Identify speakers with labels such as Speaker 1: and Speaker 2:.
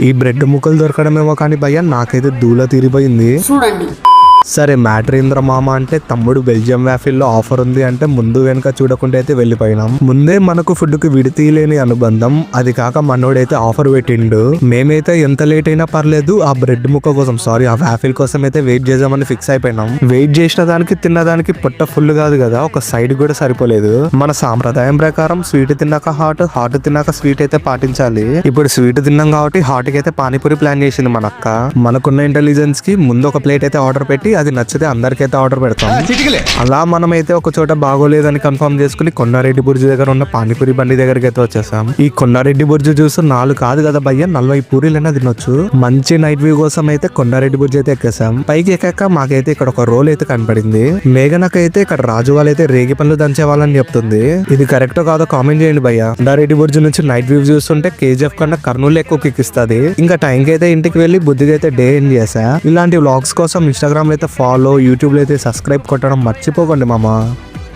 Speaker 1: ఈ బ్రెడ్ ముక్కలు దొరకడమేమో కానీ భయ్యా నాకైతే దూల తీరిపోయింది చూడండి. సరే మ్యాటర్ ఏంద్ర మామ అంటే తమ్ముడు బెల్జియం వ్యాఫిల్లో ఆఫర్ ఉంది అంటే ముందు వెనక చూడకుండా అయితే వెళ్ళిపోయినాం. ముందే మనకు ఫుడ్ కి విడితీయలేని అనుబంధం, అది కాక మనోడైతే ఆఫర్ పెట్టిండు. మేమైతే ఎంత లేట్ అయినా పర్లేదు ఆ బ్రెడ్ ముక్క కోసం ఆ వ్యాఫిల్ కోసం అయితే వెయిట్ చేద్దామని ఫిక్స్ అయిపోయినాం. వెయిట్ చేసిన దానికి తిన్నదానికి పొట్ట ఫుల్ కాదు కదా, ఒక సైడ్ కూడా సరిపోలేదు. మన సాంప్రదాయం ప్రకారం స్వీట్ తిన్నాక హాట్, హాట్ తిన్నాక స్వీట్ అయితే పాటించాలి. ఇప్పుడు స్వీట్ తిన్నాం కాబట్టి హాట్ కి అయితే పానీపూరి ప్లాన్ చేసింది మన అక్క. మనకున్న ఇంటెలిజెన్స్ కి ముందు ఒక ప్లేట్ అయితే ఆర్డర్ పెట్టి అది నచ్చితే అందరికైతే ఆర్డర్ పెడతాం. అలా మనమైతే ఒక చోట బాగోలేదని కన్ఫర్మ్ చేసుకుని కొండారెడ్డి బుర్జు దగ్గర ఉన్న పానీపూరి బండి దగ్గరికి అయితే వచ్చేసాం. ఈ కొండారెడ్డి బుర్జు జ్యూస్ 4 కాదు కదా భయ్య, 40 పూరీలైనా తినొచ్చు. మంచి నైట్ వ్యూ కోసం అయితే కొండారెడ్డి బుర్జు అయితే ఎక్కేసాం. పైకి ఎక్కాక మాకైతే ఇక్కడ ఒక రోల్ అయితే కనపడింది. మేఘనకైతే ఇక్కడ రాజు వాళ్ళైతే రేగి పనులు దంచే వాళ్ళని చెప్తుంది. ఇది కరెక్ట్ కాదో కామెంట్ చేయండి భయ్య. కొండారెడ్డి బుర్జు నుంచి నైట్ వ్యూ చూస్తుంటే కేజీఎఫ్ కన్నా కర్నూలు ఎక్కువ కిక్కిస్తుంది. ఇంకా టైంకి అయితే ఇంటికి వెళ్ళి బుద్ధిగా అయితే డే ఎండ్ చేసా. ఇలాంటి వ్లాగ్స్ కోసం ఇన్స్టాగ్రామ్ అయితే ఫాలో, యూట్యూబ్ లో అయితే సబ్స్క్రైబ్ కొట్టడం మర్చిపోకండి మామ.